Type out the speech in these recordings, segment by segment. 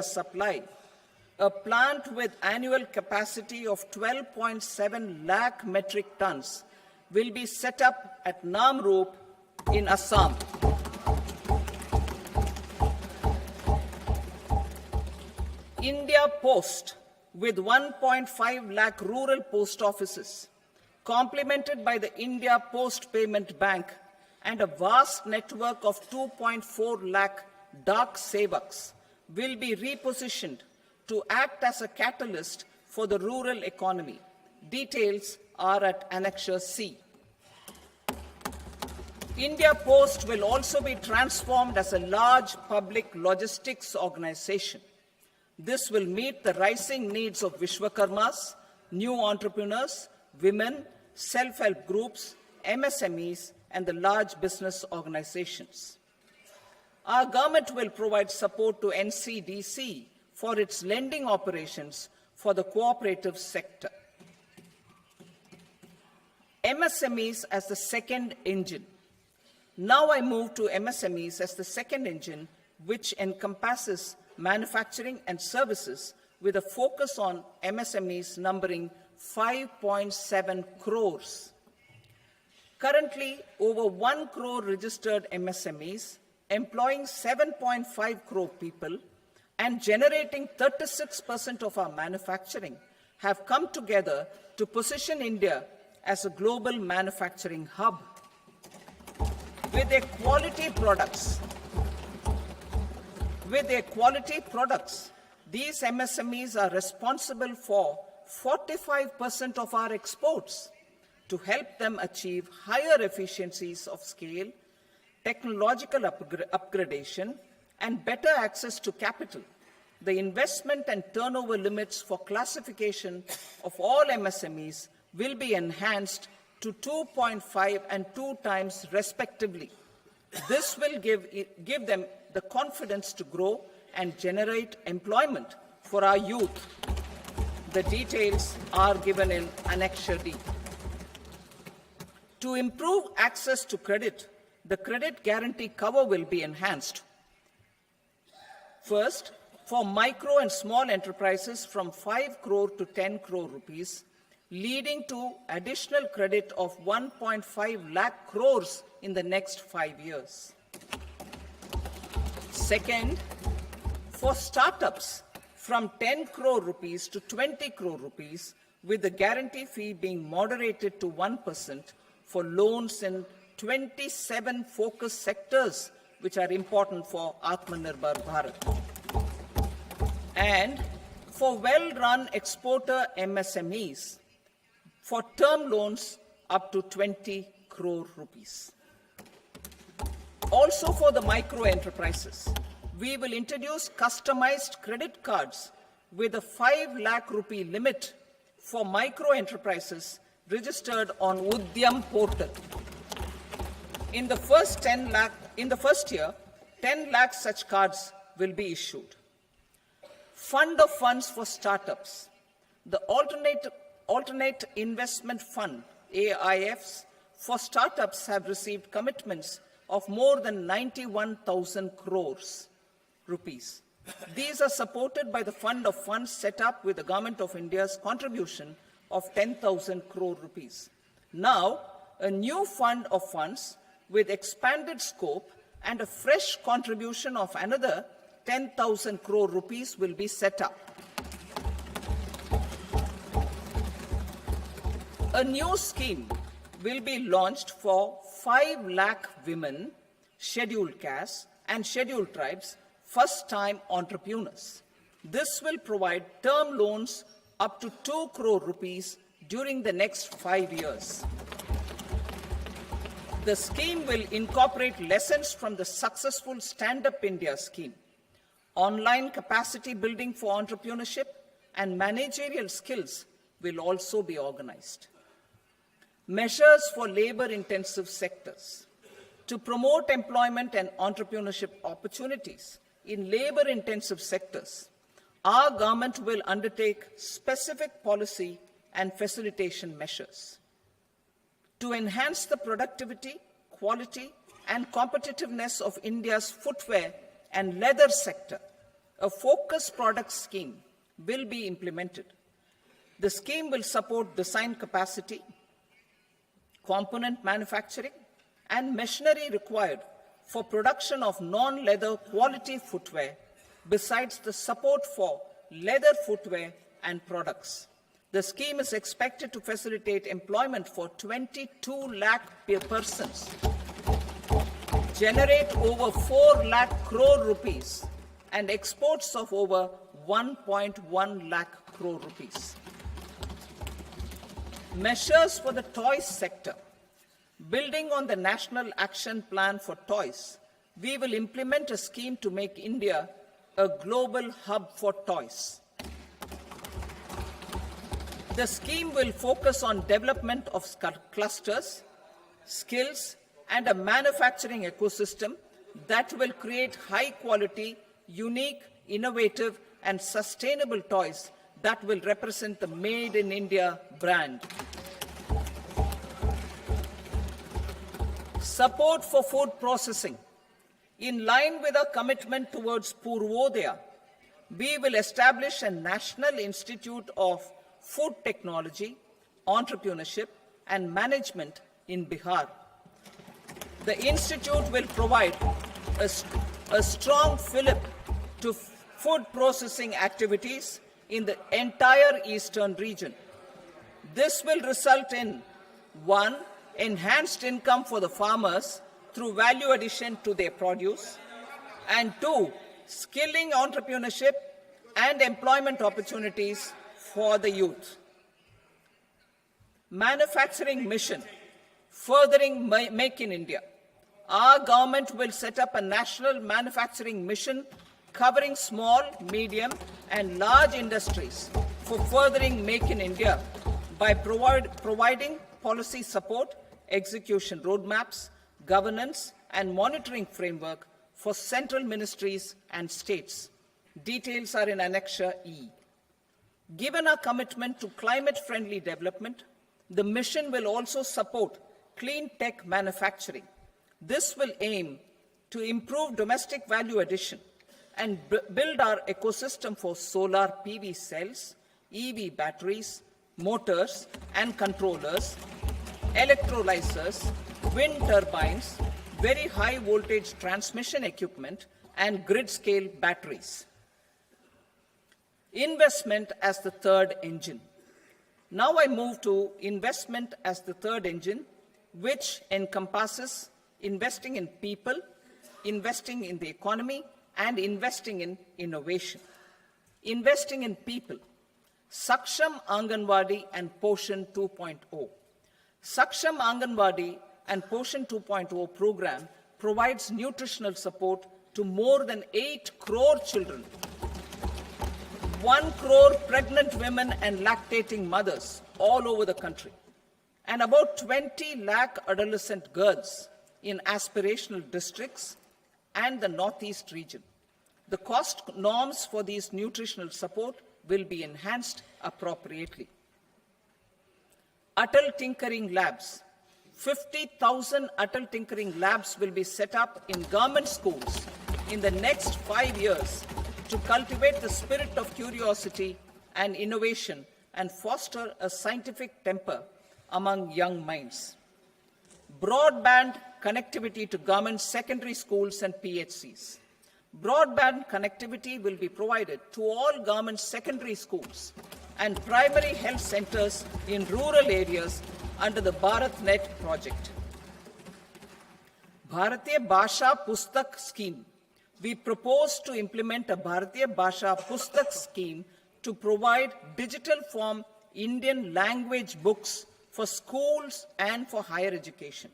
supply. A plant with annual capacity of 12.7 lakh metric tons will be set up at Namrup in Assam. India Post, with 1.5 lakh rural post offices, complemented by the India Post Payment Bank and a vast network of 2.4 lakh Dak Sevaks, will be repositioned to act as a catalyst for the rural economy. Details are at Annexure C. India Post will also be transformed as a large public logistics organization. This will meet the rising needs of Vishwakarmas, new entrepreneurs, women, self-help groups, MSMEs, and the large business organizations. Our government will provide support to NCDC for its lending operations for the cooperative sector. MSMEs as the second engine. Now I move to MSMEs as the second engine, which encompasses manufacturing and services with a focus on MSMEs numbering 5.7 crores. Currently, over 1 crore registered MSMEs, employing 7.5 crore people and generating 36% of our manufacturing, have come together to position India as a global manufacturing hub. With their quality products, these MSMEs are responsible for 45% of our exports. To help them achieve higher efficiencies of scale, technological upgradation, and better access to capital, the investment and turnover limits for classification of all MSMEs will be enhanced to 2.5 and 2 times respectively. This will give them the confidence to grow and generate employment for our youth. The details are given in Annexure D. To improve access to credit, the credit guarantee cover will be enhanced. First, for micro and small enterprises from 5 crore to 10 crore rupees, leading to additional credit of 1.5 lakh crores in the next 5 years. Second, for startups from 10 crore rupees to 20 crore rupees, with the guarantee fee being moderated to 1% for loans in 27 focus sectors which are important for Atmanirbhar Bharat. And for well-run exporter MSMEs, for term loans up to 20 crore rupees. Also for the micro enterprises, we will introduce customized credit cards with a 5 lakh rupee limit for micro enterprises registered on Udyam portal. In the first year, 10 lakh such cards will be issued. Fund of funds for startups. The alternate investment fund, AIFs, for startups have received commitments of more than 91,000 crores rupees. These are supported by the fund of funds set up with the Government of India's contribution of 10,000 crore rupees. Now, a new fund of funds with expanded scope and a fresh contribution of another 10,000 crore rupees will be set up. A new scheme will be launched for 5 lakh women, scheduled castes, and scheduled tribes, first-time entrepreneurs. This will provide term loans up to 2 crore rupees during the next 5 years. The scheme will incorporate lessons from the successful Stand Up India scheme. Online capacity building for entrepreneurship and managerial skills will also be organized. Measures for labor-intensive sectors. To promote employment and entrepreneurship opportunities in labor-intensive sectors, our government will undertake specific policy and facilitation measures. To enhance the productivity, quality, and competitiveness of India's footwear and leather sector, a focused product scheme will be implemented. The scheme will support design capacity, component manufacturing, and machinery required for production of non-leather quality footwear, besides the support for leather footwear and products. The scheme is expected to facilitate employment for 22 lakh persons, generate over 4 lakh crore rupees, and exports of over 1.1 lakh crore rupees. Measures for the toys sector. Building on the National Action Plan for Toys, we will implement a scheme to make India a global hub for toys. The scheme will focus on development of clusters, skills, and a manufacturing ecosystem that will create high-quality, unique, innovative, and sustainable toys that will represent the Made in India brand. Support for food processing. In line with our commitment towards Purvodaya, we will establish a National Institute of Food Technology, Entrepreneurship, and Management in Bihar. The institute will provide a strong fillip to food processing activities in the entire eastern region. This will result in 1. Enhanced income for the farmers through value addition to their produce, and 2. Skilling entrepreneurship and employment opportunities for the youth. Manufacturing mission, furthering Make in India. Our government will set up a national manufacturing mission covering small, medium, and large industries for furthering Make in India by providing policy support, execution roadmaps, governance, and monitoring framework for central ministries and states. Details are in Annexure E. Given our commitment to climate-friendly development, the mission will also support clean tech manufacturing. This will aim to improve domestic value addition and build our ecosystem for solar PV cells, EV batteries, motors and controllers, electrolyzers, wind turbines, very high voltage transmission equipment, and grid-scale batteries. Investment as the third engine. Now I move to investment as the third engine, which encompasses investing in people, investing in the economy, and investing in innovation. Investing in people. Saksham Anganwadi and Poshan 2.0. Saksham Anganwadi and Poshan 2.0 program provides nutritional support to more than 8 crore children, 1 crore pregnant women and lactating mothers all over the country, and about 20 lakh adolescent girls in aspirational districts and the Northeast region. The cost norms for these nutritional support will be enhanced appropriately. Atal Tinkering Labs. 50,000 Atal Tinkering Labs will be set up in government schools in the next 5 years to cultivate the spirit of curiosity and innovation and foster a scientific temper among young minds. Broadband connectivity to government secondary schools and PHCs. Broadband connectivity will be provided to all government secondary schools and primary health centers in rural areas under the BharatNet project. Bharatiya Bhasha Pustak Scheme. We propose to implement a Bharatiya Bhasha Pustak scheme to provide digital form Indian language books for schools and for higher education.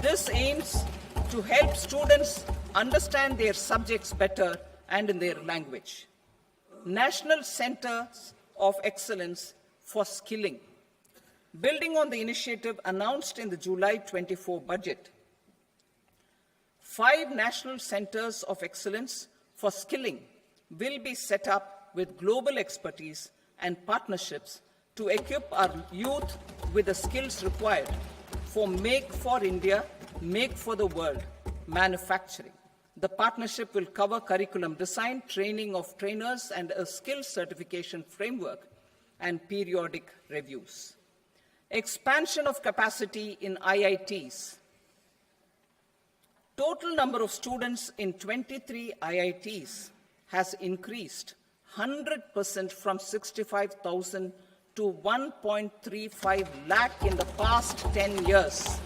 This aims to help students understand their subjects better and in their language. National Centers of Excellence for Skilling. Building on the initiative announced in the July 24 budget, 5 national centers of excellence for skilling will be set up with global expertise and partnerships to equip our youth with the skills required for Make for India, Make for the World manufacturing. The partnership will cover curriculum design, training of trainers, and a skills certification framework and periodic reviews. Expansion of capacity in IITs. Total number of students in 23 IITs has increased 100% from 65,000 to 1.35 lakh in the past 10 years.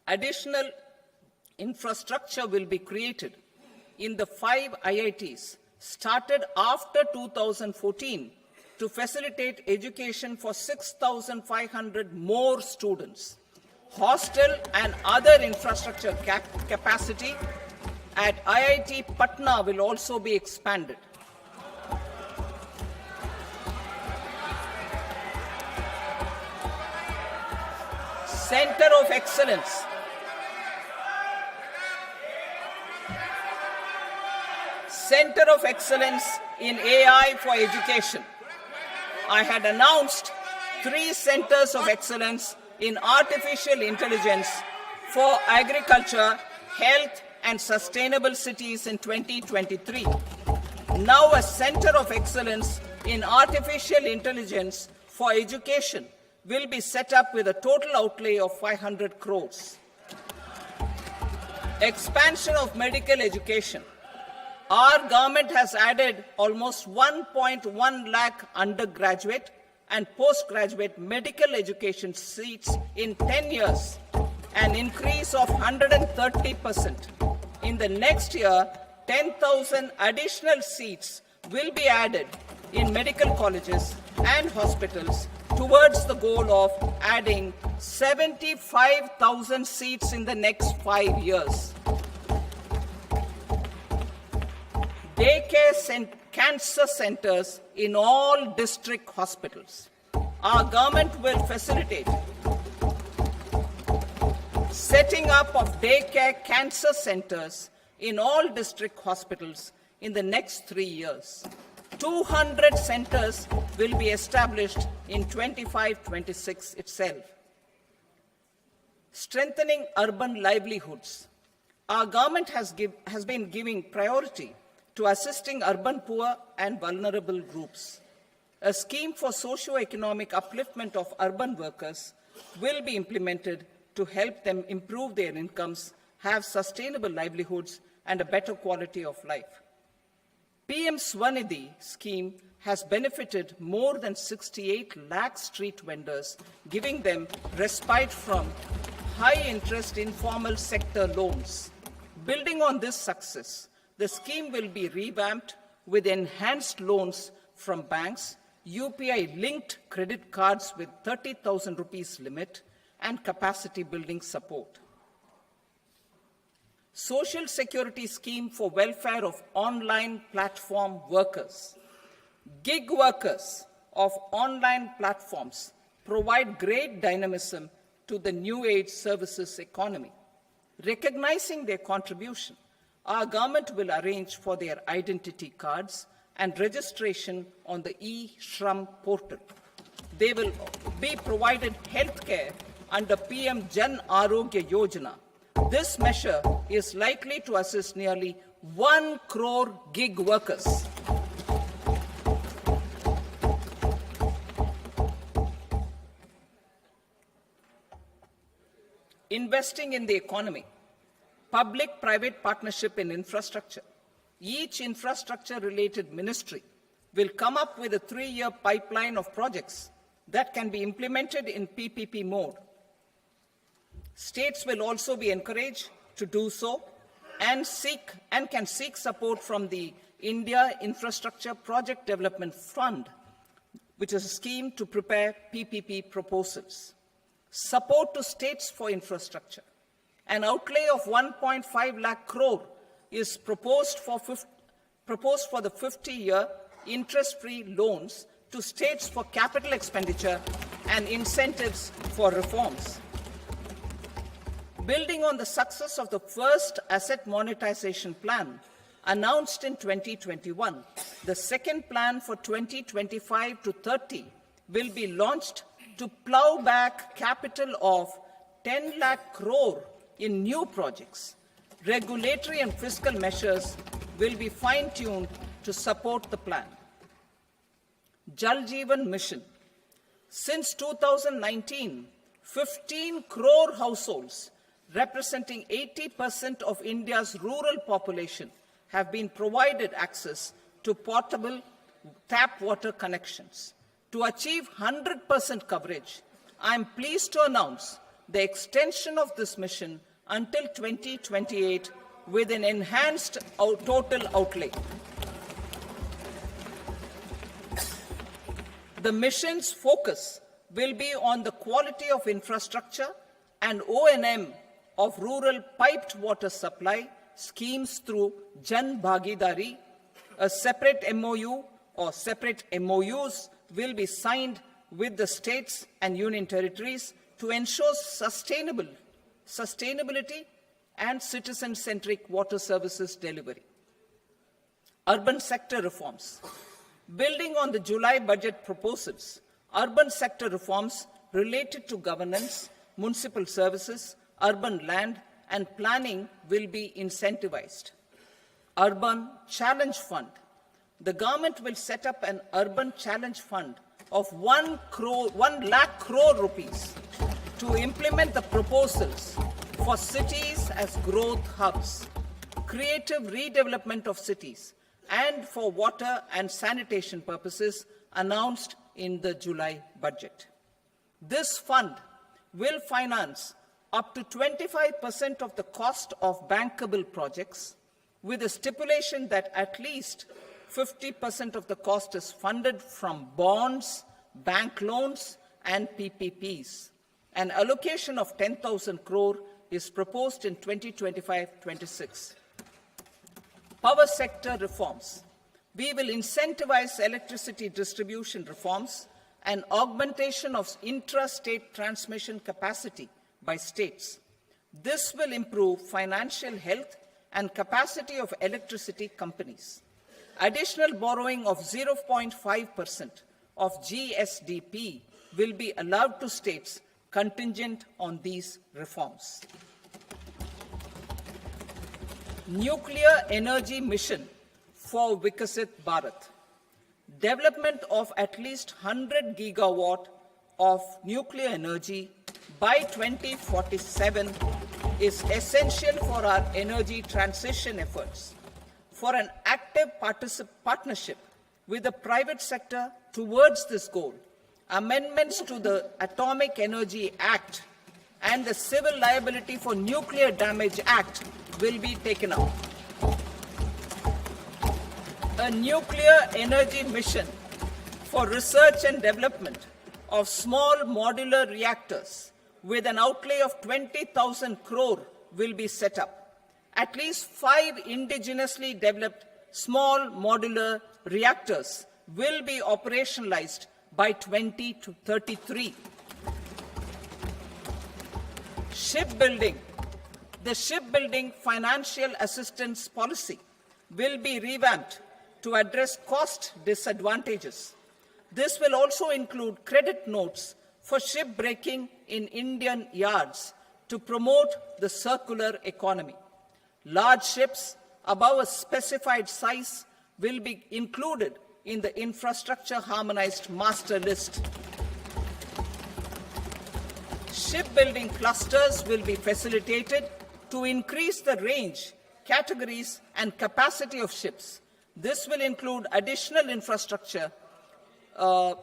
Additional infrastructure will be created in the 5 IITs started after 2014 to facilitate education for 6,500 more students. Hostel and other infrastructure capacity at IIT Patna will also be expanded. Center of Excellence. Center of Excellence in AI for Education. I had announced 3 centers of excellence in artificial intelligence for agriculture, health, and sustainable cities in 2023. Now a center of excellence in artificial intelligence for education will be set up with a total outlay of 500 crores. Expansion of medical education. Our government has added almost 1.1 lakh undergraduate and postgraduate medical education seats in 10 years, an increase of 130%. In the next year, 10,000 additional seats will be added in medical colleges and hospitals towards the goal of adding 75,000 seats in the next 5 years. Daycare cancer centers in all district hospitals. Our government will facilitate setting up of daycare cancer centers in all district hospitals in the next 3 years. 200 centers will be established in 25-26 itself. Strengthening urban livelihoods. Our government has been giving priority to assisting urban poor and vulnerable groups. A scheme for socio-economic upliftment of urban workers will be implemented to help them improve their incomes, have sustainable livelihoods, and a better quality of life. PM Swanidhi scheme has benefited more than 68 lakh street vendors, giving them respite from high-interest informal sector loans. Building on this success, the scheme will be revamped with enhanced loans from banks, UPI-linked credit cards with 30,000 rupees limit, and capacity building support. Social Security Scheme for welfare of online platform workers. Gig workers of online platforms provide great dynamism to the new age services economy. Recognizing their contribution, our government will arrange for their identity cards and registration on the e-Shram portal. They will be provided healthcare under PM Jan Arogya Yojana. This measure is likely to assist nearly 1 crore gig workers. Investing in the economy. Public-private partnership in infrastructure. Each infrastructure-related ministry will come up with a 3-year pipeline of projects that can be implemented in PPP mode. States will also be encouraged to do so and can seek support from the India Infrastructure Project Development Fund, which is a scheme to prepare PPP proposals. Support to states for infrastructure. An outlay of 1.5 lakh crore is proposed for the 50-year interest-free loans to states for capital expenditure and incentives for reforms. Building on the success of the first asset monetization plan announced in 2021, the second plan for 2025 to 30 will be launched to plow back capital of 10 lakh crore in new projects. Regulatory and fiscal measures will be fine-tuned to support the plan. Jal Jeevan Mission. Since 2019, 15 crore households, representing 80% of India's rural population, have been provided access to portable tap water connections. To achieve 100% coverage, I am pleased to announce the extension of this mission until 2028 with an enhanced total outlay. The mission's focus will be on the quality of infrastructure and O&M of rural piped water supply schemes through Jan Bhagidari. A separate MOU or separate MOUs will be signed with the states and union territories to ensure sustainability and citizen-centric water services delivery. Urban sector reforms. Building on the July budget proposals, urban sector reforms related to governance, municipal services, urban land, and planning will be incentivized. Urban Challenge Fund. The government will set up an Urban Challenge Fund of 1 lakh crore rupees to implement the proposals for cities as growth hubs, creative redevelopment of cities, and for water and sanitation purposes announced in the July budget. This fund will finance up to 25% of the cost of bankable projects, with a stipulation that at least 50% of the cost is funded from bonds, bank loans, and PPPs. An allocation of 10,000 crore is proposed in 2025-26. Power sector reforms. We will incentivize electricity distribution reforms and augmentation of intrastate transmission capacity by states. This will improve financial health and capacity of electricity companies. Additional borrowing of 0.5% of GSDP will be allowed to states contingent on these reforms. Nuclear energy mission for Vikasit Bharat. Development of at least 100 gigawatt of nuclear energy by 2047 is essential for our energy transition efforts. For an active partnership with the private sector towards this goal, amendments to the Atomic Energy Act and the Civil Liability for Nuclear Damage Act will be taken up. A nuclear energy mission for research and development of small modular reactors with an outlay of 20,000 crore will be set up. At least 5 indigenously developed small modular reactors will be operationalized by 2033. Shipbuilding. The shipbuilding financial assistance policy will be revamped to address cost disadvantages. This will also include credit notes for shipbreaking in Indian yards to promote the circular economy. Large ships above a specified size will be included in the infrastructure harmonized master list. Shipbuilding clusters will be facilitated to increase the range, categories, and capacity of ships. This will include additional infrastructure,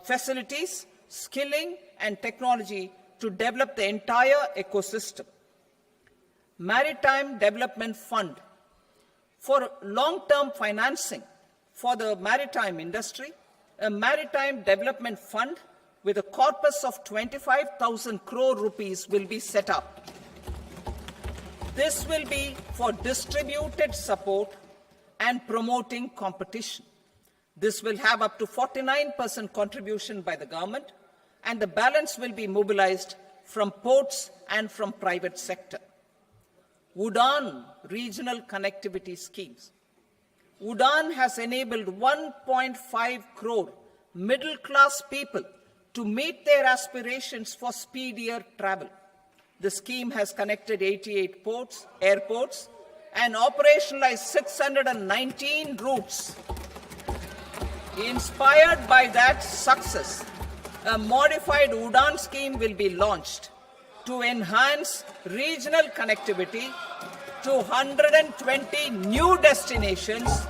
facilities, skilling, and technology to develop the entire ecosystem. Maritime Development Fund. For long-term financing for the maritime industry, a Maritime Development Fund with a corpus of 25,000 crore rupees will be set up. This will be for distributed support and promoting competition. This will have up to 49% contribution by the government, and the balance will be mobilized from ports and from private sector. UDAN regional connectivity schemes. UDAN has enabled 1.5 crore middle-class people to meet their aspirations for speedier travel. The scheme has connected 88 airports, and operationalized 619 routes. Inspired by that success, a modified UDAN scheme will be launched to enhance regional connectivity to 120 new destinations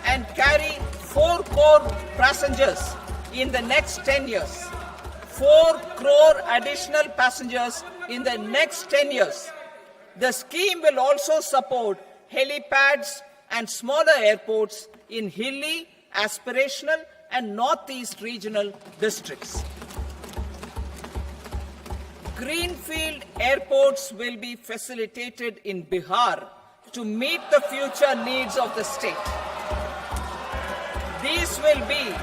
and carry 4 crore passengers in the next 10 years. 4 crore additional passengers in the next 10 years. The scheme will also support helipads and smaller airports in hilly, aspirational and northeast regional districts. Greenfield airports will be facilitated in Bihar to meet the future needs of the state. These will be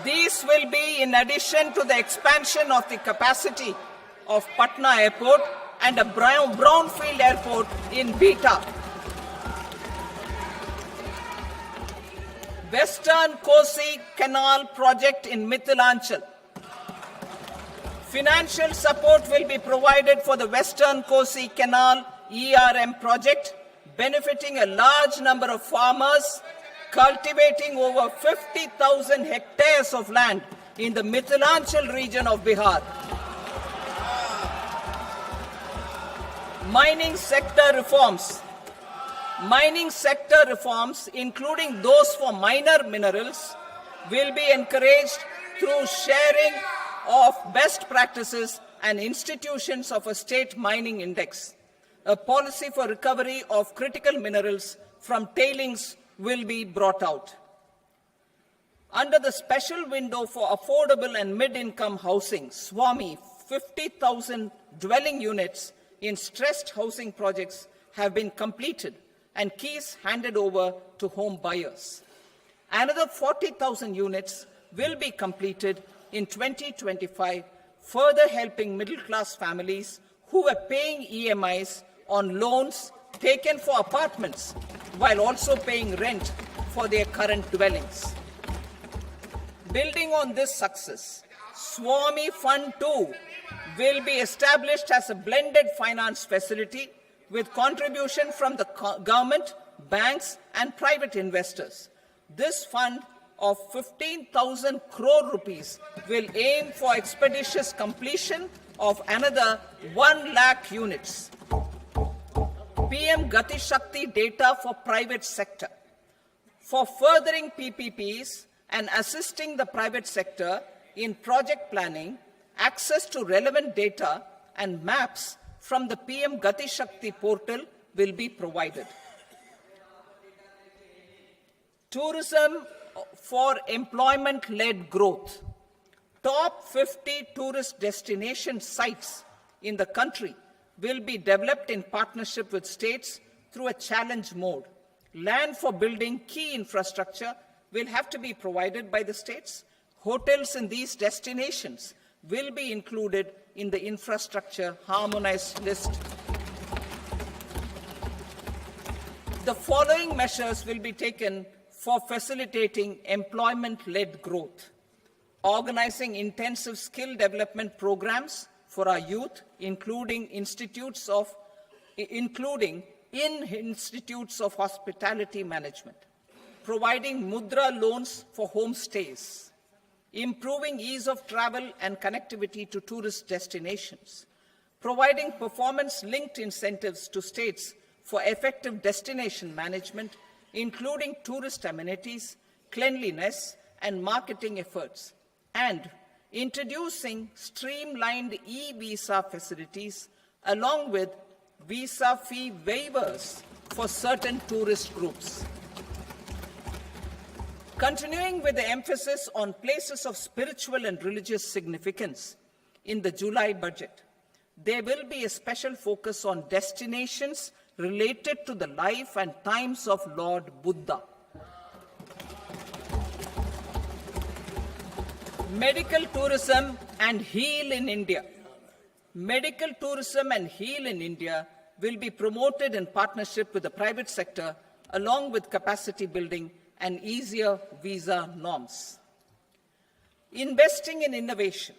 These will be in addition to the expansion of the capacity of Patna Airport and a brownfield airport in Beta. Western Kosi Canal project in Mithilanchal. Financial support will be provided for the Western Kosi Canal ERM project, benefiting a large number of farmers cultivating over 50,000 hectares of land in the Mithilanchal region of Bihar. Mining sector reforms. Mining sector reforms, including those for minor minerals, will be encouraged through sharing of best practices and institutions of a state mining index. A policy for recovery of critical minerals from tailings will be brought out. Under the special window for affordable and mid-income housing, SWAMI, 50,000 dwelling units in stressed housing projects have been completed and keys handed over to home buyers. Another 40,000 units will be completed in 2025, further helping middle-class families who were paying EMIs on loans taken for apartments while also paying rent for their current dwellings. Building on this success, SWAMI Fund 2 will be established as a blended finance facility with contribution from the government, banks and private investors. This fund of 15,000 crore rupees will aim for expeditious completion of another 1 lakh units. PM Gati Shakti data for private sector. For furthering PPPs and assisting the private sector in project planning, access to relevant data and maps from the PM Gati Shakti portal will be provided. Tourism for employment-led growth. Top 50 tourist destination sites in the country will be developed in partnership with states through a challenge mode. Land for building key infrastructure will have to be provided by the states. Hotels in these destinations will be included in the infrastructure harmonized list. The following measures will be taken for facilitating employment-led growth. Organizing intensive skill development programs for our youth, including in institutes of hospitality management. Providing mudra loans for homestays. Improving ease of travel and connectivity to tourist destinations. Providing performance-linked incentives to states for effective destination management, including tourist amenities, cleanliness, and marketing efforts. And introducing streamlined e-visa facilities along with visa fee waivers for certain tourist groups. Continuing with the emphasis on places of spiritual and religious significance, in the July budget, there will be a special focus on destinations related to the life and times of Lord Buddha. Medical tourism and heal in India. Medical tourism and heal in India will be promoted in partnership with the private sector, along with capacity building and easier visa norms. Investing in innovation.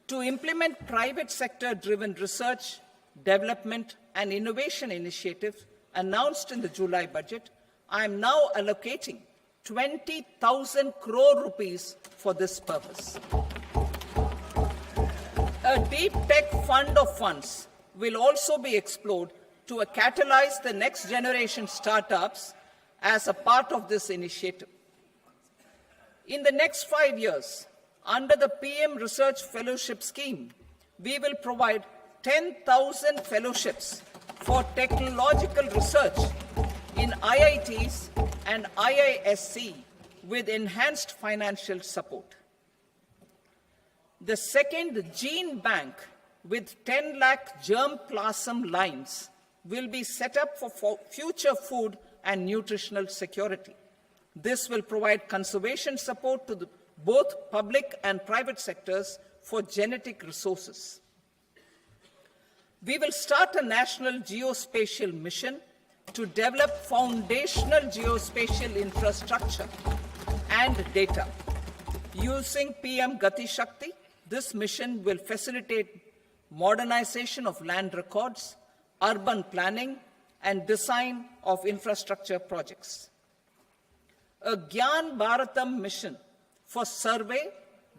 To implement private sector-driven research, development and innovation initiatives announced in the July budget, I am now allocating 20,000 crore rupees for this purpose. A deep tech fund of funds will also be explored to catalyze the next generation startups as a part of this initiative. In the next 5 years, under the PM Research Fellowship Scheme, we will provide 10,000 fellowships for technological research in IITs and IISc with enhanced financial support. The second gene bank with 10 lakh germplasm lines will be set up for future food and nutritional security. This will provide conservation support to both public and private sectors for genetic resources. We will start a national geospatial mission to develop foundational geospatial infrastructure and data. Using PM Gati Shakti, this mission will facilitate modernization of land records, urban planning, and design of infrastructure projects. A Gyan Bharatam mission for survey,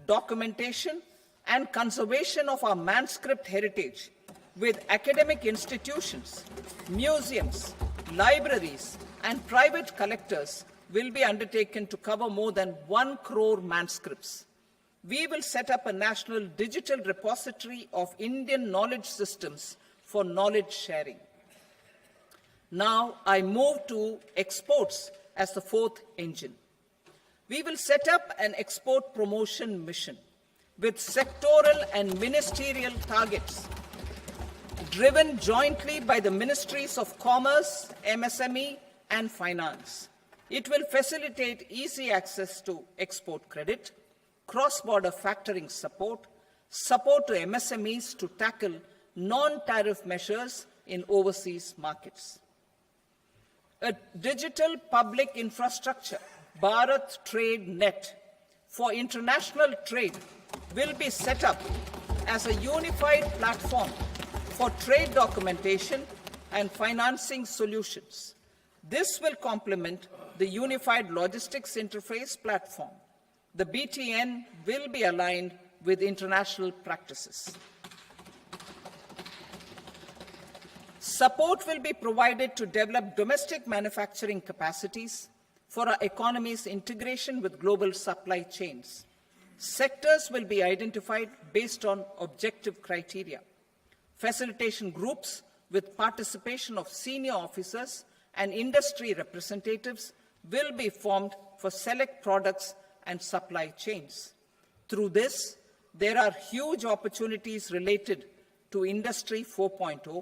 documentation, and conservation of our manuscript heritage with academic institutions, museums, libraries, and private collectors will be undertaken to cover more than 1 crore manuscripts. We will set up a national digital repository of Indian knowledge systems for knowledge sharing. Now I move to exports as the fourth engine. We will set up an export promotion mission with sectoral and ministerial targets driven jointly by the Ministries of Commerce, MSME, and Finance. It will facilitate easy access to export credit, cross-border factoring support, support to MSMEs to tackle non-tariff measures in overseas markets. A digital public infrastructure, Bharat Trade Net, for international trade will be set up as a unified platform for trade documentation and financing solutions. This will complement the Unified Logistics Interface platform. The BTN will be aligned with international practices. Support will be provided to develop domestic manufacturing capacities for our economy's integration with global supply chains. Sectors will be identified based on objective criteria. Facilitation groups with participation of senior officers and industry representatives will be formed for select products and supply chains. Through this, there are huge opportunities related to Industry 4.0,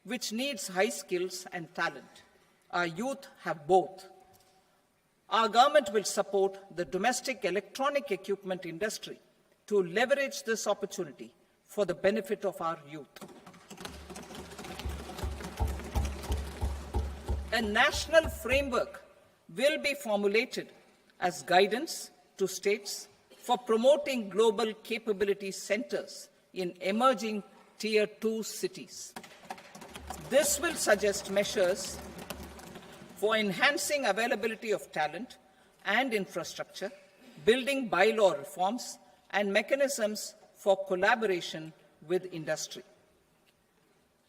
which needs high skills and talent. Our youth have both. Our government will support the domestic electronic equipment industry to leverage this opportunity for the benefit of our youth. A national framework will be formulated as guidance to states for promoting global capability centers in emerging Tier 2 cities. This will suggest measures for enhancing availability of talent and infrastructure, building bylaw reforms, and mechanisms for collaboration with industry.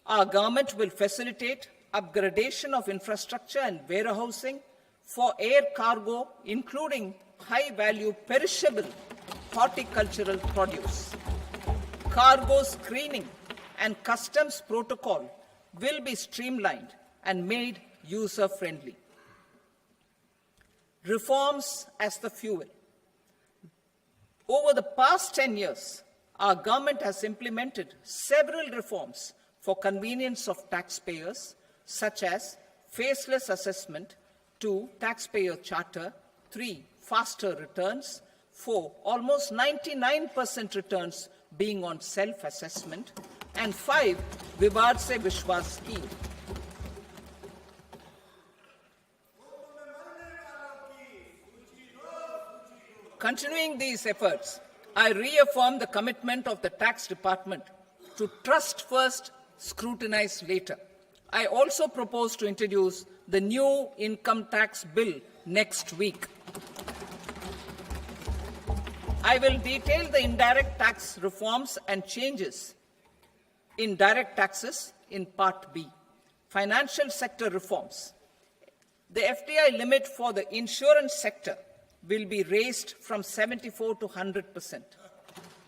Our government will facilitate upgradation of infrastructure and warehousing for air cargo, including high-value perishable horticultural produce. Cargo screening and customs protocol will be streamlined and made user-friendly. Reforms as the fuel. Over the past 10 years, our government has implemented several reforms for convenience of taxpayers, such as faceless assessment, 2, taxpayer charter, 3, faster returns, 4, almost 99% returns being on self-assessment, and 5, Vivad Se Vishwas scheme. Continuing these efforts, I reaffirm the commitment of the Tax Department to trust first, scrutinize later. I also propose to introduce the new income tax bill next week. I will detail the indirect tax reforms and changes in direct taxes in Part B. Financial sector reforms. The FDI limit for the insurance sector will be raised from 74 to 100%.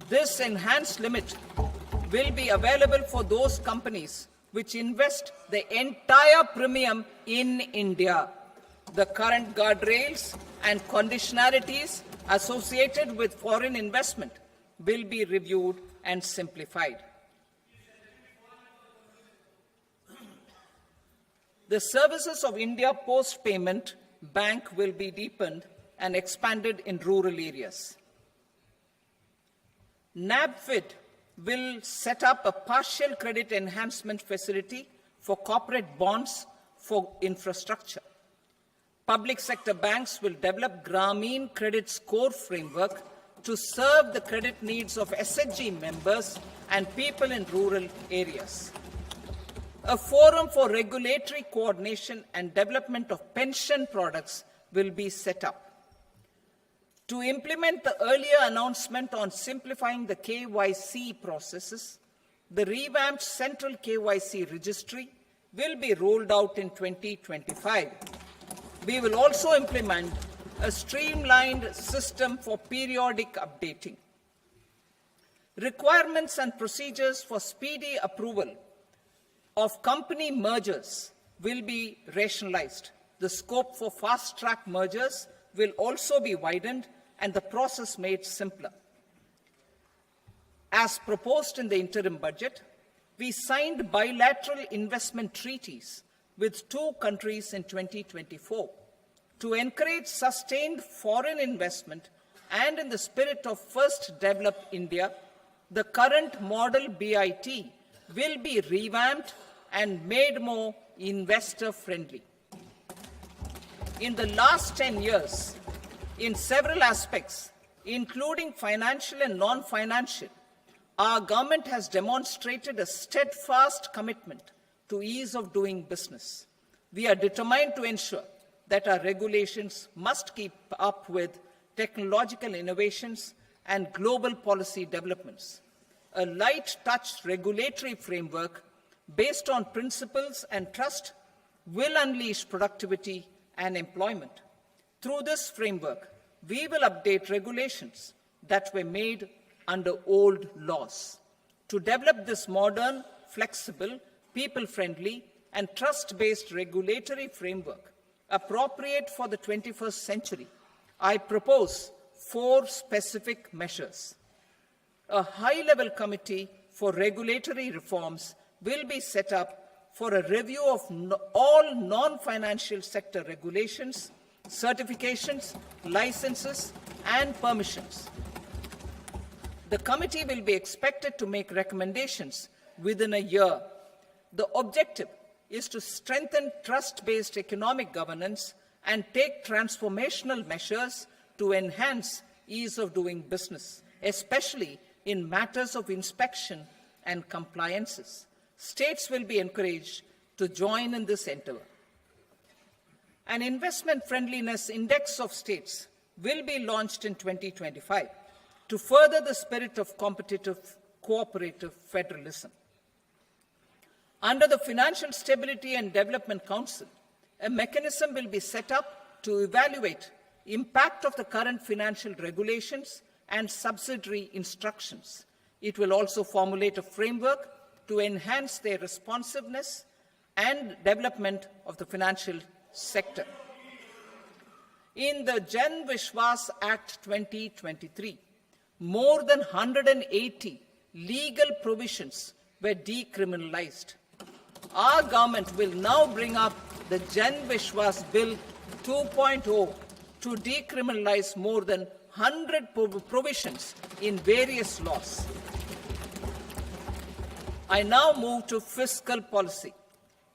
This enhanced limit will be available for those companies which invest the entire premium in India. The current guardrails and conditionalities associated with foreign investment will be reviewed and simplified. The services of India Post Payment Bank will be deepened and expanded in rural areas. NABFID will set up a partial credit enhancement facility for corporate bonds for infrastructure. Public sector banks will develop Grameen Credit Score Framework to serve the credit needs of SHG members and people in rural areas. A forum for regulatory coordination and development of pension products will be set up. To implement the earlier announcement on simplifying the KYC processes, the revamped Central KYC Registry will be rolled out in 2025. We will also implement a streamlined system for periodic updating. Requirements and procedures for speedy approval of company mergers will be rationalized. The scope for fast-track mergers will also be widened and the process made simpler. As proposed in the interim budget, we signed bilateral investment treaties with 2 countries in 2024 to encourage sustained foreign investment, and in the spirit of First Develop India, the current model BIT will be revamped and made more investor-friendly. In the last 10 years, in several aspects, including financial and non-financial, our government has demonstrated a steadfast commitment to ease of doing business. We are determined to ensure that our regulations must keep up with technological innovations and global policy developments. A light-touch regulatory framework based on principles and trust will unleash productivity and employment. Through this framework, we will update regulations that were made under old laws. To develop this modern, flexible, people-friendly, and trust-based regulatory framework appropriate for the 21st century, I propose 4 specific measures. A high-level committee for regulatory reforms will be set up for a review of all non-financial sector regulations, certifications, licenses, and permissions. The committee will be expected to make recommendations within a year. The objective is to strengthen trust-based economic governance and take transformational measures to enhance ease of doing business, especially in matters of inspection and compliances. States will be encouraged to join in this endeavor. An investment friendliness index of states will be launched in 2025 to further the spirit of competitive, cooperative federalism. Under the Financial Stability and Development Council, a mechanism will be set up to evaluate impact of the current financial regulations and subsidiary instructions. It will also formulate a framework to enhance their responsiveness and development of the financial sector. In the Jan Vishwas Act 2023, more than 180 legal provisions were decriminalized. Our government will now bring up the Jan Vishwas Bill 2.0 to decriminalize more than 100 provisions in various laws. I now move to fiscal policy.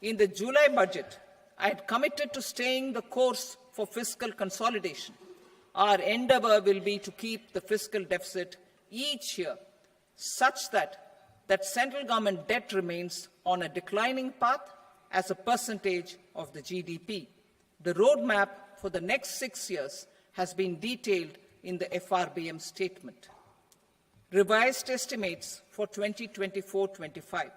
In the July budget, I had committed to staying the course for fiscal consolidation. Our endeavour will be to keep the fiscal deficit each year such that central government debt remains on a declining path as a percentage of the GDP. The roadmap for the next 6 years has been detailed in the FRBM statement. Revised estimates for 2024-25.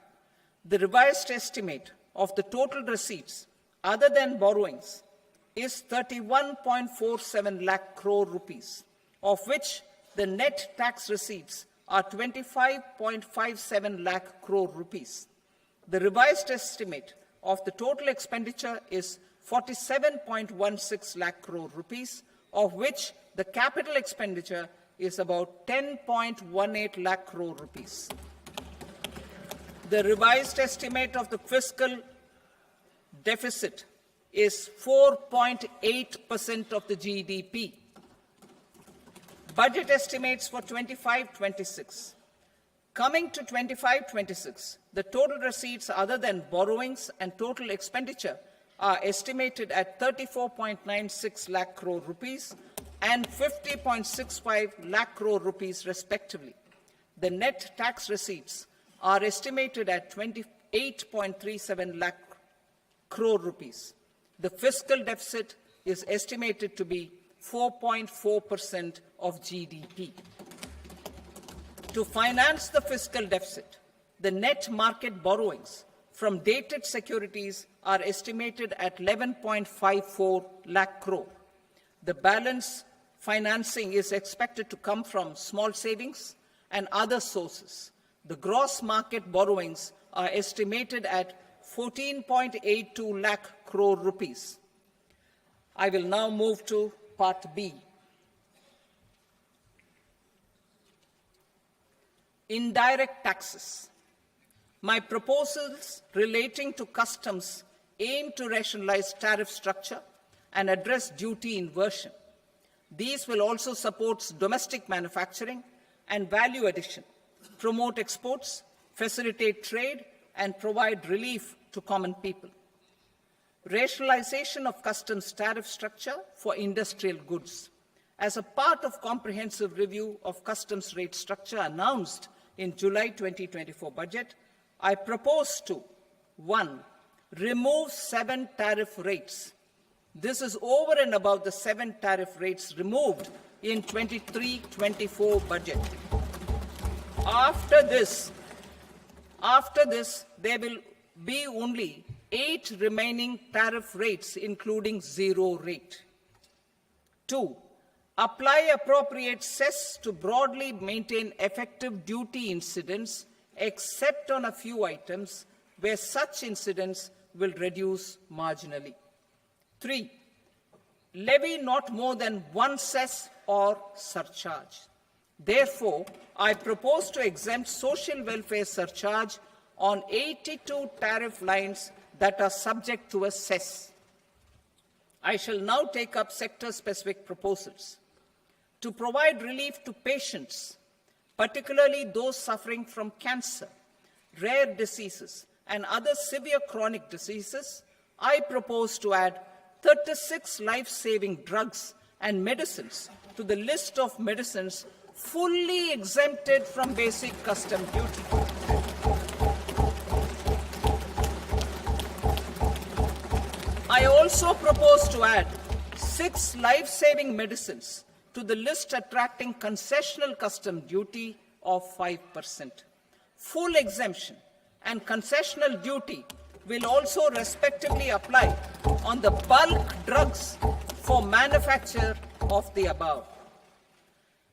The revised estimate of the total receipts other than borrowings is 31.47 lakh crore rupees, of which the net tax receipts are 25.57 lakh crore rupees. The revised estimate of the total expenditure is 47.16 lakh crore rupees, of which the capital expenditure is about 10.18 lakh crore rupees. The revised estimate of the fiscal deficit is 4.8% of the GDP. Budget estimates for 25-26. Coming to 25-26, the total receipts other than borrowings and total expenditure are estimated at 34.96 lakh crore rupees and 50.65 lakh crore rupees respectively. The net tax receipts are estimated at 28.37 lakh crore rupees. The fiscal deficit is estimated to be 4.4% of GDP. To finance the fiscal deficit, the net market borrowings from dated securities are estimated at 11.54 lakh crore. The balance financing is expected to come from small savings and other sources. The gross market borrowings are estimated at 14.82 lakh crore rupees. I will now move to Part B. Indirect taxes. My proposals relating to customs aim to rationalize tariff structure and address duty inversion. These will also support domestic manufacturing and value addition, promote exports, facilitate trade, and provide relief to common people. Rationalization of customs tariff structure for industrial goods. As a part of comprehensive review of customs rate structure announced in July 2024 budget, I propose to 1. Remove 7 tariff rates. This is over and above the 7 tariff rates removed in 23-24 budget. After this, there will be only 8 remaining tariff rates, including 0 rate. 2. Apply appropriate cess to broadly maintain effective duty incidence, except on a few items where such incidence will reduce marginally. 3. Levy not more than 1 cess or surcharge. Therefore, I propose to exempt social welfare surcharge on 82 tariff lines that are subject to a cess. I shall now take up sector-specific proposals. To provide relief to patients, particularly those suffering from cancer, rare diseases, and other severe chronic diseases, I propose to add 36 life-saving drugs and medicines to the list of medicines fully exempted from basic custom duty. I also propose to add 6 life-saving medicines to the list attracting concessional custom duty of 5%. Full exemption and concessional duty will also respectively apply on the bulk drugs for manufacture of the above.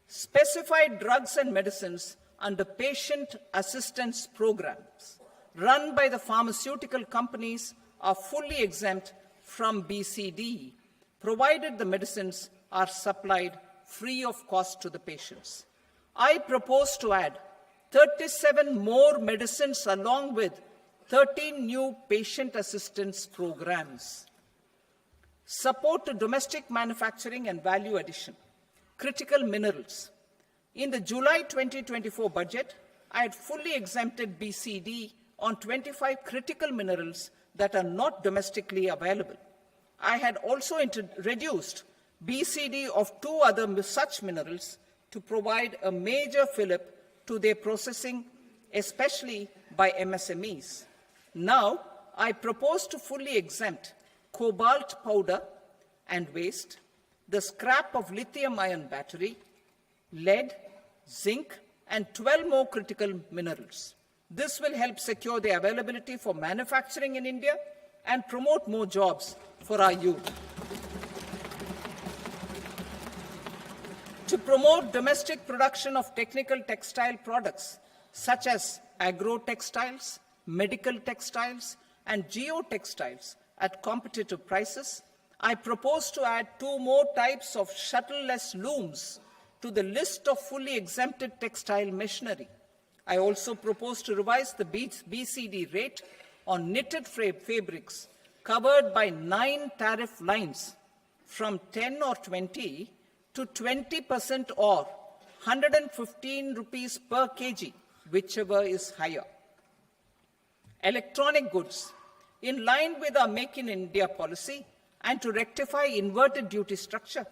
Specified drugs and medicines under patient assistance programs run by the pharmaceutical companies are fully exempt from BCD, provided the medicines are supplied free of cost to the patients. I propose to add 37 more medicines along with 13 new patient assistance programs. Support to domestic manufacturing and value addition. critical minerals. In the July 2024 budget, I had fully exempted BCD on 25 critical minerals that are not domestically available. I had also reduced BCD of 2 other such minerals to provide a major fillip to their processing, especially by MSMEs. Now, I propose to fully exempt cobalt powder and waste, the scrap of lithium-ion battery, lead, zinc, and 12 more critical minerals. This will help secure their availability for manufacturing in India and promote more jobs for our youth. To promote domestic production of technical textile products such as agro-textiles, medical textiles, and geotextiles at competitive prices, I propose to add 2 more types of shuttle-less looms to the list of fully exempted textile machinery. I also propose to revise the BCD rate on knitted fabrics covered by 9 tariff lines from 10 or 20 to 20% or 115 rupees per kg, whichever is higher. Electronic goods. In line with our Make in India policy and to rectify inverted duty structure,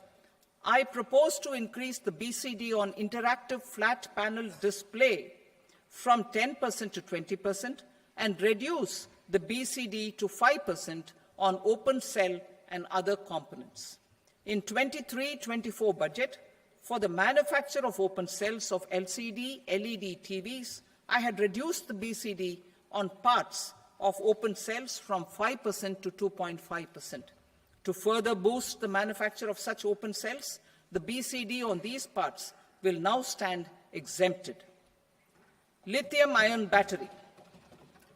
I propose to increase the BCD on interactive flat panel display from 10% to 20% and reduce the BCD to 5% on open cell and other components. In 23-24 budget, for the manufacture of open cells of LCD, LED TVs, I had reduced the BCD on parts of open cells from 5% to 2.5%. To further boost the manufacture of such open cells, the BCD on these parts will now stand exempted. Lithium-ion battery.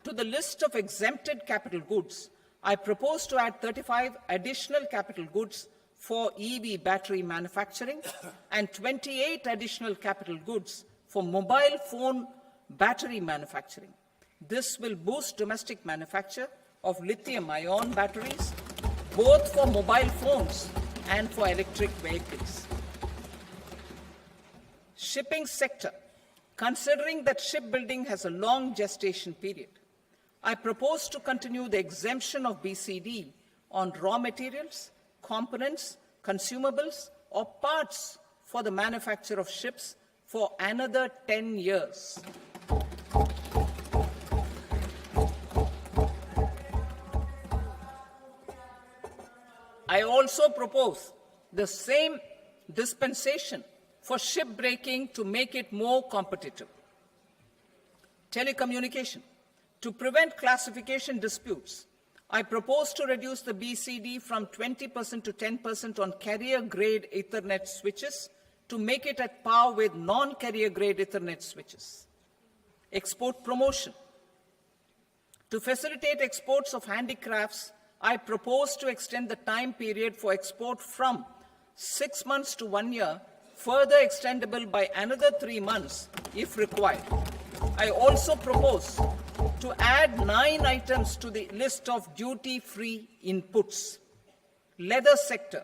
To the list of exempted capital goods, I propose to add 35 additional capital goods for EV battery manufacturing and 28 additional capital goods for mobile phone battery manufacturing. This will boost domestic manufacture of lithium-ion batteries, both for mobile phones and for electric vehicles. Shipping sector. Considering that shipbuilding has a long gestation period, I propose to continue the exemption of BCD on raw materials, components, consumables, or parts for the manufacture of ships for another 10 years. I also propose the same dispensation for shipbreaking to make it more competitive. Telecommunication. To prevent classification disputes, I propose to reduce the BCD from 20% to 10% on carrier-grade Ethernet switches to make it at par with non-carrier-grade Ethernet switches. Export promotion. To facilitate exports of handicrafts, I propose to extend the time period for export from 6 months to 1 year, further extendable by another 3 months if required. I also propose to add 9 items to the list of duty-free inputs. Leather sector.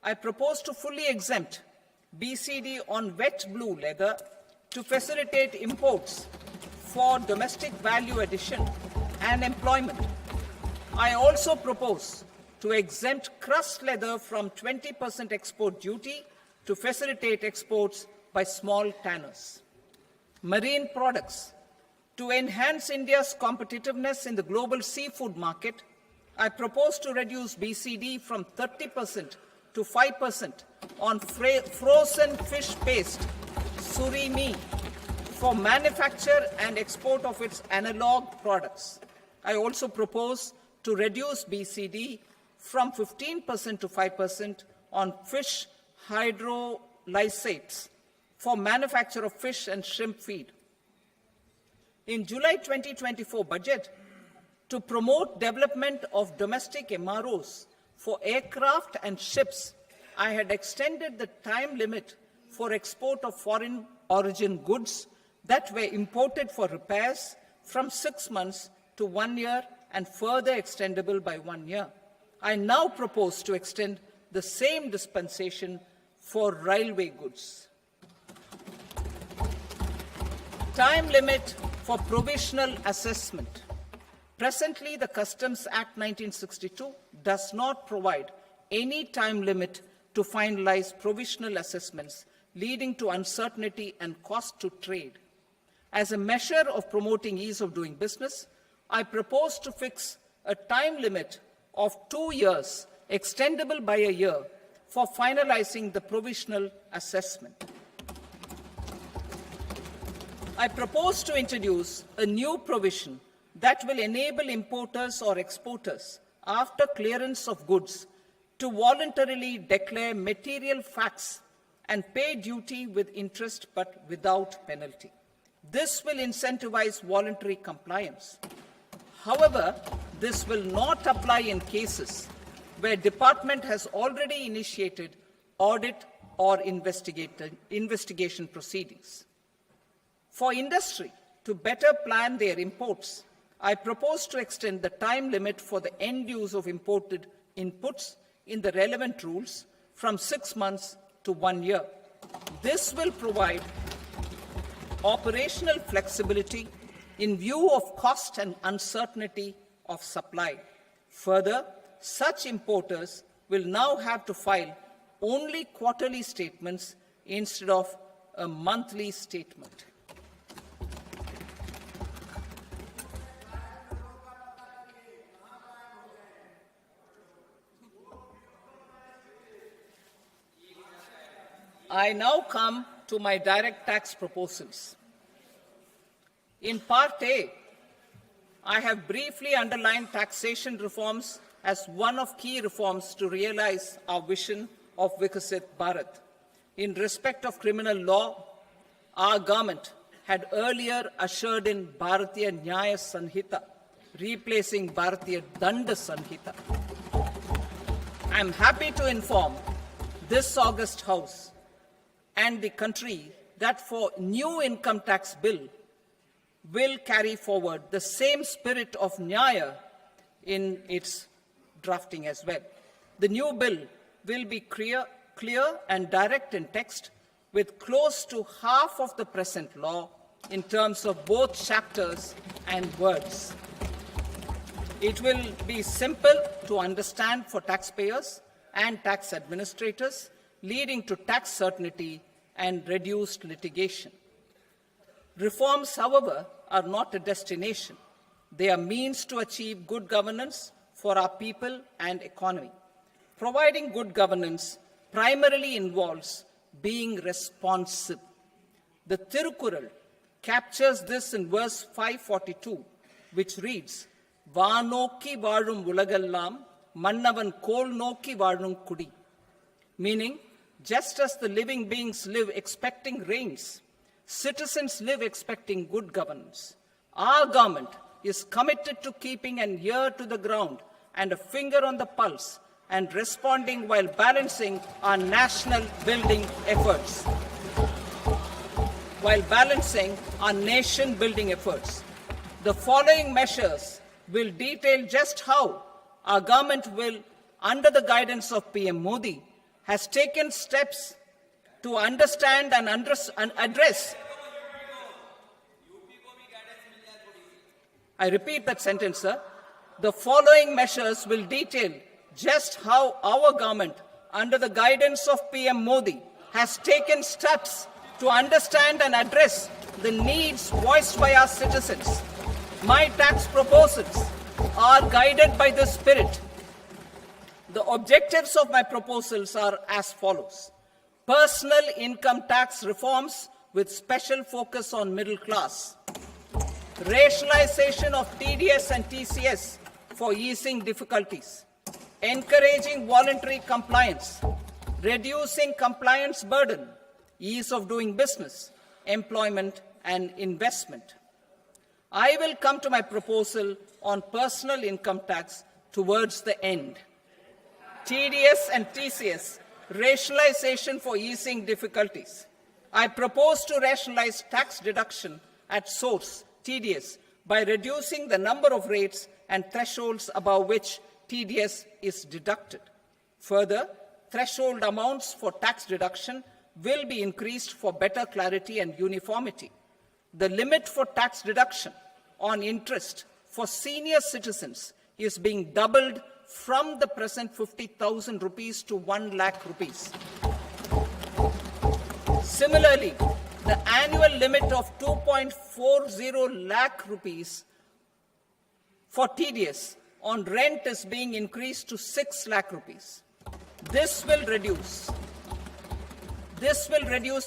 I propose to fully exempt BCD on wet blue leather to facilitate imports for domestic value addition and employment. I also propose to exempt crust leather from 20% export duty to facilitate exports by small tanners. Marine products. To enhance India's competitiveness in the global seafood market, I propose to reduce BCD from 30% to 5% on frozen fish paste, surimi, for manufacture and export of its analog products. I also propose to reduce BCD from 15% to 5% on fish hydrolysates for manufacture of fish and shrimp feed. In July 2024 budget, to promote development of domestic MROs for aircraft and ships, I had extended the time limit for export of foreign origin goods that were imported for repairs from 6 months to 1 year and further extendable by 1 year. I now propose to extend the same dispensation for railway goods. Time limit for provisional assessment. Presently, the Customs Act 1962 does not provide any time limit to finalize provisional assessments, leading to uncertainty and cost to trade. As a measure of promoting ease of doing business, I propose to fix a time limit of 2 years, extendable by a year, for finalizing the provisional assessment. I propose to introduce a new provision that will enable importers or exporters, after clearance of goods, to voluntarily declare material facts and pay duty with interest but without penalty. This will incentivize voluntary compliance. However, this will not apply in cases where department has already initiated audit or investigation proceedings. For industry to better plan their imports, I propose to extend the time limit for the end use of imported inputs in the relevant rules from 6 months to 1 year. This will provide operational flexibility in view of cost and uncertainty of supply. Further, such importers will now have to file only quarterly statements instead of a monthly statement. I now come to my direct tax proposals. In Part A, I have briefly underlined taxation reforms as one of key reforms to realize our vision of Vikasit Bharat. In respect of criminal law, our government had earlier ushered in Bharatiya Nyaya Sanhita, replacing Bharatiya Danda Sanhita. I am happy to inform this august House and the country that for new income tax bill will carry forward the same spirit of Nyaya in its drafting as well. The new bill will be clear and direct in text, with close to half of the present law in terms of both chapters and words. It will be simple to understand for taxpayers and tax administrators, leading to tax certainty and reduced litigation. Reforms, however, are not a destination. They are means to achieve good governance for our people and economy. Providing good governance primarily involves being responsive. The Tirukural captures this in verse 542, which reads, "Vaanokki vaazhum ulagallam, mannavan kol nokki vaazhum kudi," meaning, just as the living beings live expecting rains, citizens live expecting good governance. Our government is committed to keeping an ear to the ground and a finger on the pulse and responding while balancing our national building efforts. The following measures will detail just how our government will, under the guidance of PM Modi, has taken steps to understand and address. I repeat that sentence, sir. The following measures will detail just how our government, under the guidance of PM Modi, has taken steps to understand and address the needs voiced by our citizens. My tax proposals are guided by this spirit. The objectives of my proposals are as follows. Personal income tax reforms with special focus on middle class. Rationalization of TDS and TCS for easing difficulties. Encouraging voluntary compliance. Reducing compliance burden. Ease of doing business. Employment and investment. I will come to my proposal on personal income tax towards the end. TDS and TCS, rationalization for easing difficulties. I propose to rationalize tax deduction at source, TDS, by reducing the number of rates and thresholds above which TDS is deducted. Further, threshold amounts for tax deduction will be increased for better clarity and uniformity. The limit for tax deduction on interest for senior citizens is being doubled from the present 50,000 rupees to 1 lakh rupees. Similarly, the annual limit of 2.40 lakh rupees for TDS on rent is being increased to 6 lakh rupees. This will reduce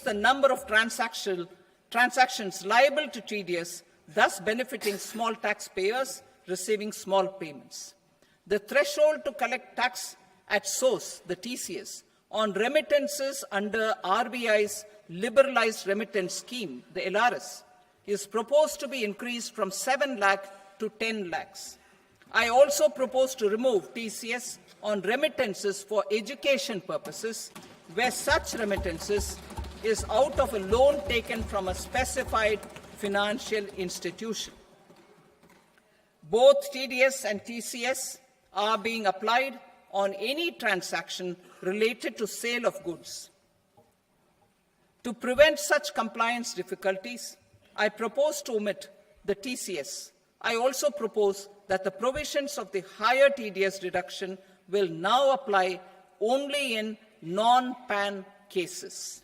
the number of transactions liable to TDS, thus benefiting small taxpayers receiving small payments. The threshold to collect tax at source, the TCS, on remittances under RBI's liberalized remittance scheme, the LRS, is proposed to be increased from 7 lakh to 10 lakhs. I also propose to remove TCS on remittances for education purposes, where such remittances is out of a loan taken from a specified financial institution. Both TDS and TCS are being applied on any transaction related to sale of goods. To prevent such compliance difficulties, I propose to omit the TCS. I also propose that the provisions of the higher TDS deduction will now apply only in non-PAN cases.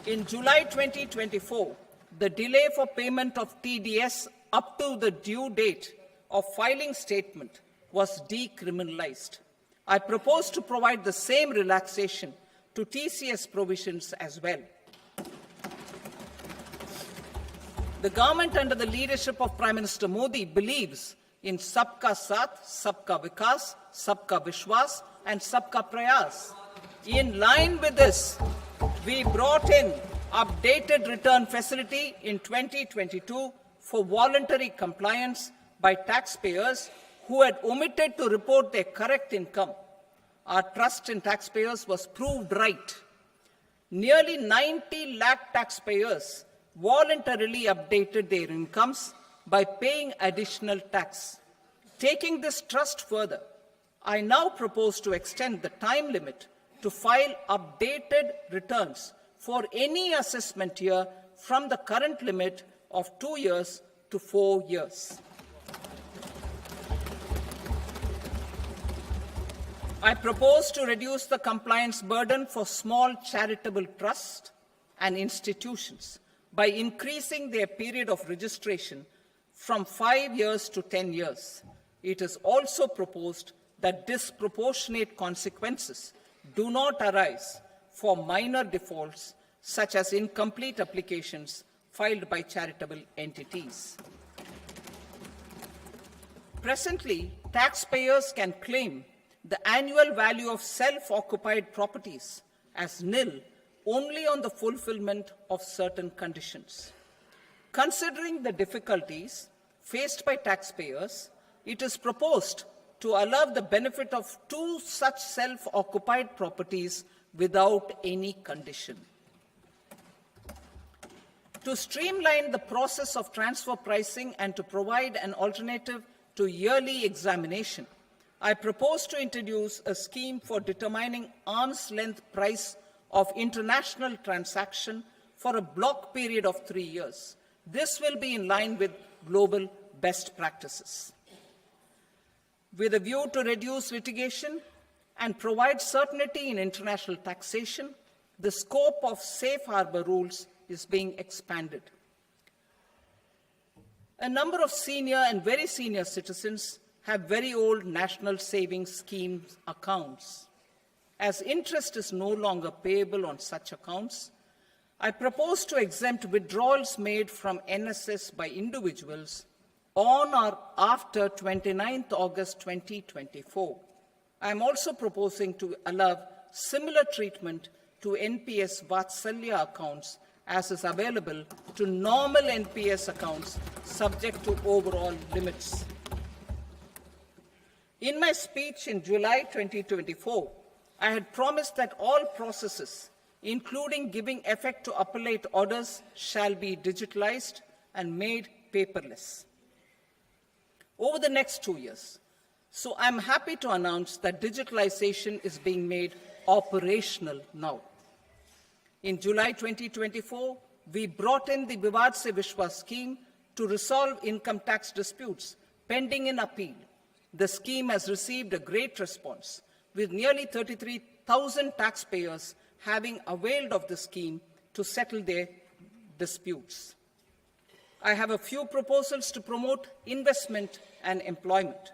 In July 2024, the delay for payment of TDS up to the due date of filing statement was decriminalized. I propose to provide the same relaxation to TCS provisions as well. The government under the leadership of Prime Minister Modi believes in Sabka Saath, Sabka Vikas, Sabka Vishwas and Sabka Prayas. In line with this, we brought in updated return facility in 2022 for voluntary compliance by taxpayers who had omitted to report their correct income. Our trust in taxpayers was proved right. Nearly 90 lakh taxpayers voluntarily updated their incomes by paying additional tax. Taking this trust further, I now propose to extend the time limit to file updated returns for any assessment year from the current limit of 2 years to 4 years. I propose to reduce the compliance burden for small charitable trusts and institutions by increasing their period of registration from 5 years to 10 years. It is also proposed that disproportionate consequences do not arise for minor defaults, such as incomplete applications filed by charitable entities. Presently, taxpayers can claim the annual value of self-occupied properties as nil only on the fulfillment of certain conditions. Considering the difficulties faced by taxpayers, it is proposed to allow the benefit of 2 such self-occupied properties without any condition. To streamline the process of transfer pricing and to provide an alternative to yearly examination, I propose to introduce a scheme for determining arm's length price of international transaction for a block period of 3 years. This will be in line with global best practices. With a view to reduce litigation and provide certainty in international taxation, the scope of safe harbor rules is being expanded. A number of senior and very senior citizens have very old national savings schemes accounts. As interest is no longer payable on such accounts, I propose to exempt withdrawals made from NSS by individuals on or after 29th August 2024. I am also proposing to allow similar treatment to NPS Vatsalya accounts as is available to normal NPS accounts subject to overall limits. In my speech in July 2024, I had promised that all processes, including giving effect to appellate orders, shall be digitalized and made paperless. Over the next 2 years, So I'm happy to announce that digitalization is being made operational now. In July 2024, we brought in the Vivad Se Vishwas scheme to resolve income tax disputes pending in appeal. The scheme has received a great response, with nearly 33,000 taxpayers having availed of the scheme to settle their disputes. I have a few proposals to promote investment and employment.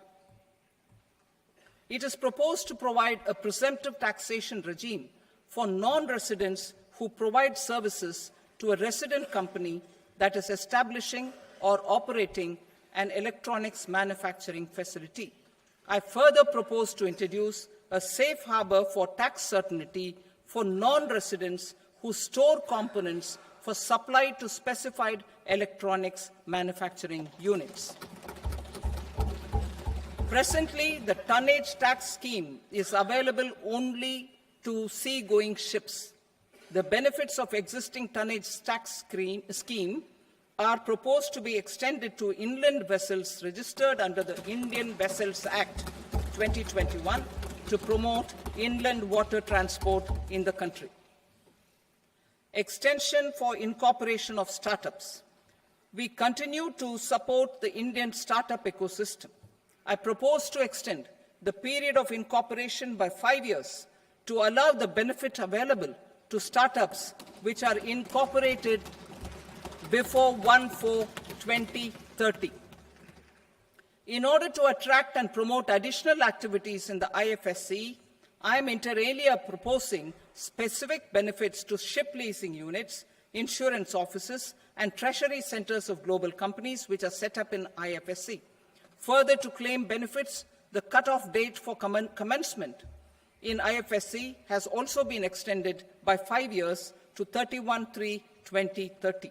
It is proposed to provide a presumptive taxation regime for non-residents who provide services to a resident company that is establishing or operating an electronics manufacturing facility. I further propose to introduce a safe harbor for tax certainty for non-residents who store components for supply to specified electronics manufacturing units. Presently, the tonnage tax scheme is available only to sea-going ships. The benefits of existing tonnage tax scheme are proposed to be extended to inland vessels registered under the Indian Vessels Act 2021 to promote inland water transport in the country. Extension for incorporation of startups. We continue to support the Indian startup ecosystem. I propose to extend the period of incorporation by 5 years to allow the benefit available to startups which are incorporated before 1/4/2030. In order to attract and promote additional activities in the IFSC, I am inter alia proposing specific benefits to ship leasing units, insurance offices, and treasury centers of global companies which are set up in IFSC. Further, to claim benefits, the cut-off date for commencement in IFSC has also been extended by 5 years to 31/3/2030.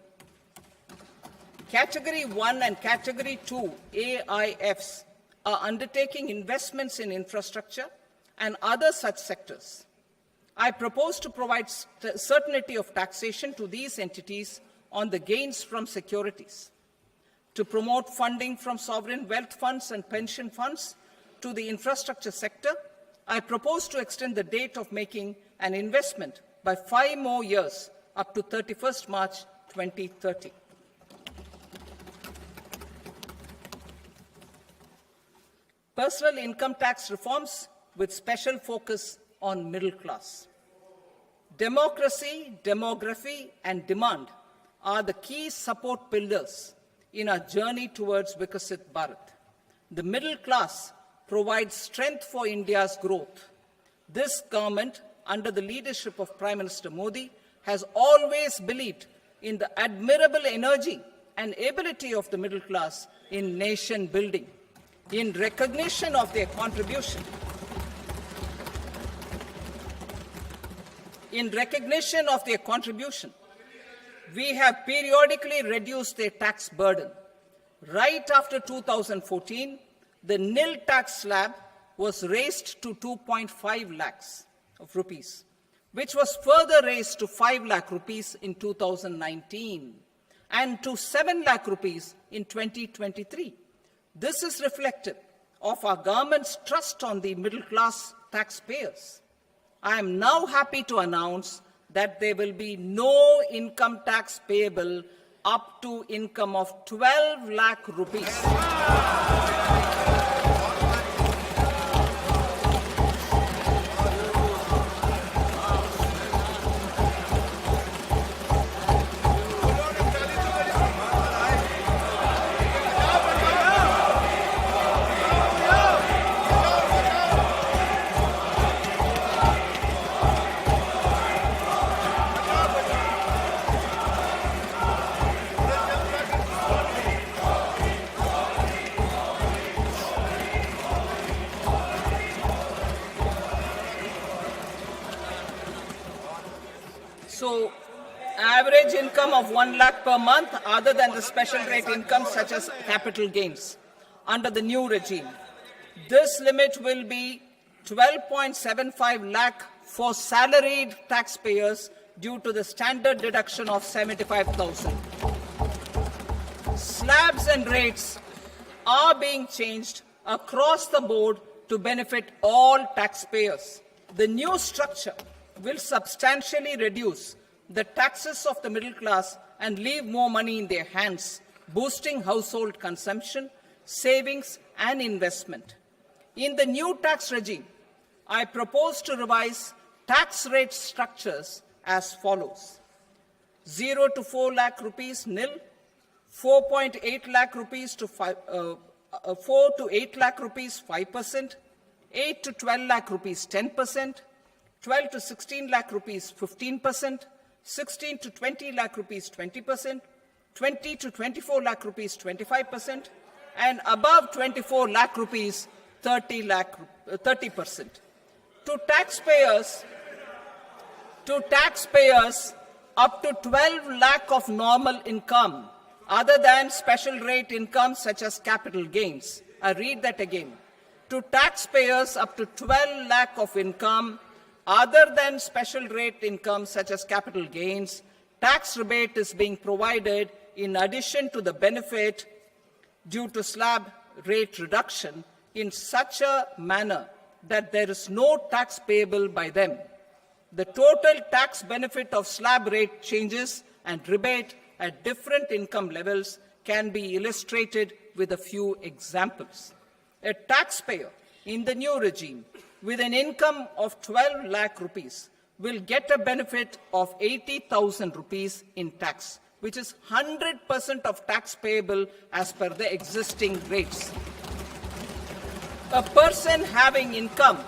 Category 1 and Category 2 AIFs are undertaking investments in infrastructure and other such sectors. I propose to provide certainty of taxation to these entities on the gains from securities, to promote funding from sovereign wealth funds and pension funds to the infrastructure sector. I propose to extend the date of making an investment by 5 more years up to 31st March 2030. Personal income tax reforms with special focus on middle class. Democracy, demography, and demand are the key support pillars in our journey towards Vikasit Bharat. The middle class provides strength for India's growth. This government, under the leadership of Prime Minister Modi, has always believed in the admirable energy and ability of the middle class in nation building. In recognition of their contribution, we have periodically reduced their tax burden. Right after 2014, the nil tax slab was raised to 2.5 lakhs of rupees, which was further raised to 5 lakh rupees in 2019 and to 7 lakh rupees in 2023. This is reflective of our government's trust on the middle class taxpayers. I am now happy to announce that there will be no income tax payable up to income of 12 lakh rupees. So, average income of 1 lakh per month, other than the special rate income such as capital gains, under the new regime. This limit will be 12.75 lakh for salaried taxpayers due to the standard deduction of 75,000. Slabs and rates are being changed across the board to benefit all taxpayers. The new structure will substantially reduce the taxes of the middle class and leave more money in their hands, boosting household consumption, savings, and investment. In the new tax regime, I propose to revise tax rate structures as follows: 0 to 4 lakh rupees nil, 4.8 lakh rupees to 4 to 8 lakh rupees 5%, 8 to 12 lakh rupees 10%, 12 to 16 lakh rupees 15%, 16 to 20 lakh rupees 20%, 20 to 24 lakh rupees 25%, and above 24 lakh rupees 30%. To taxpayers up to 12 lakh of normal income, other than special rate income such as capital gains. I read that again. To taxpayers up to 12 lakh of income, other than special rate income such as capital gains, tax rebate is being provided in addition to the benefit due to slab rate reduction in such a manner that there is no tax payable by them. The total tax benefit of slab rate changes and rebate at different income levels can be illustrated with a few examples. A taxpayer in the new regime with an income of 12 lakh rupees will get a benefit of 80,000 rupees in tax, which is 100% of tax payable as per the existing rates. A person having income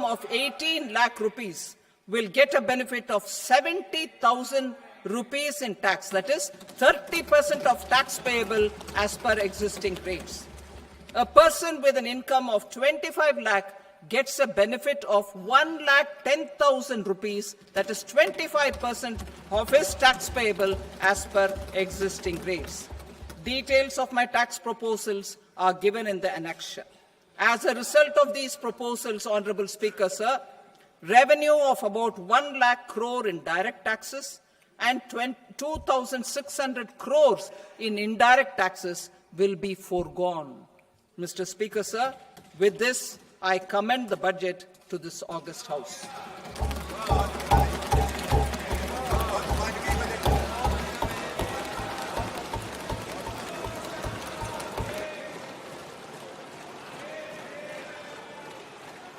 of 18 lakh rupees will get a benefit of 70,000 rupees in tax, that is 30% of tax payable as per existing rates. A person with an income of 25 lakh gets a benefit of 1,10,000 rupees, that is 25% of his tax payable as per existing rates. Details of my tax proposals are given in the annexure. As a result of these proposals, Honorable Speaker, sir, revenue of about 1 lakh crore in direct taxes and 2,600 crores in indirect taxes will be foregone. Mr. Speaker, sir, with this, I commend the budget to this august House.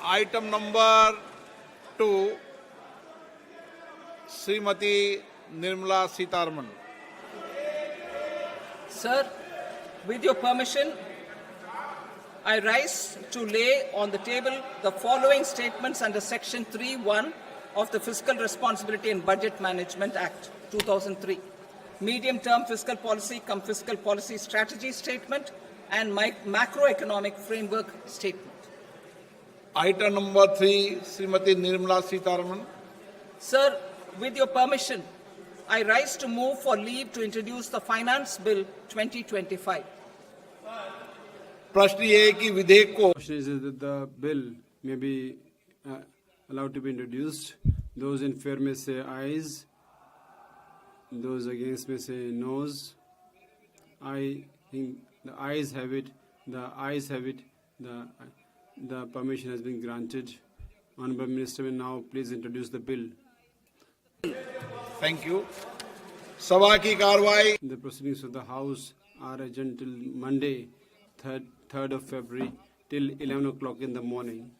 Item number 2, Srimati Nirmala Sitharaman. Sir, with your permission, I rise to lay on the table the following statements under Section 3(1) of the Fiscal Responsibility and Budget Management Act, 2003. Medium-term fiscal policy cum fiscal policy strategy statement and macroeconomic framework statement. Item number 3, Srimati Nirmala Sitharaman. Sir, with your permission, I rise to move for leave to introduce the Finance Bill 2025. प्रश्न ये है कि विधेयक को Question is that the bill may be allowed to be introduced. Those in favor may say ayes. Those against may say noes. I think the ayes have it. The ayes have it. The permission has been granted. Honorable Minister will now please introduce the bill. Thank you. सभा की कार्रवाई The proceedings of the House are adjourned till Monday, 3rd of February, till 11 o'clock in the morning.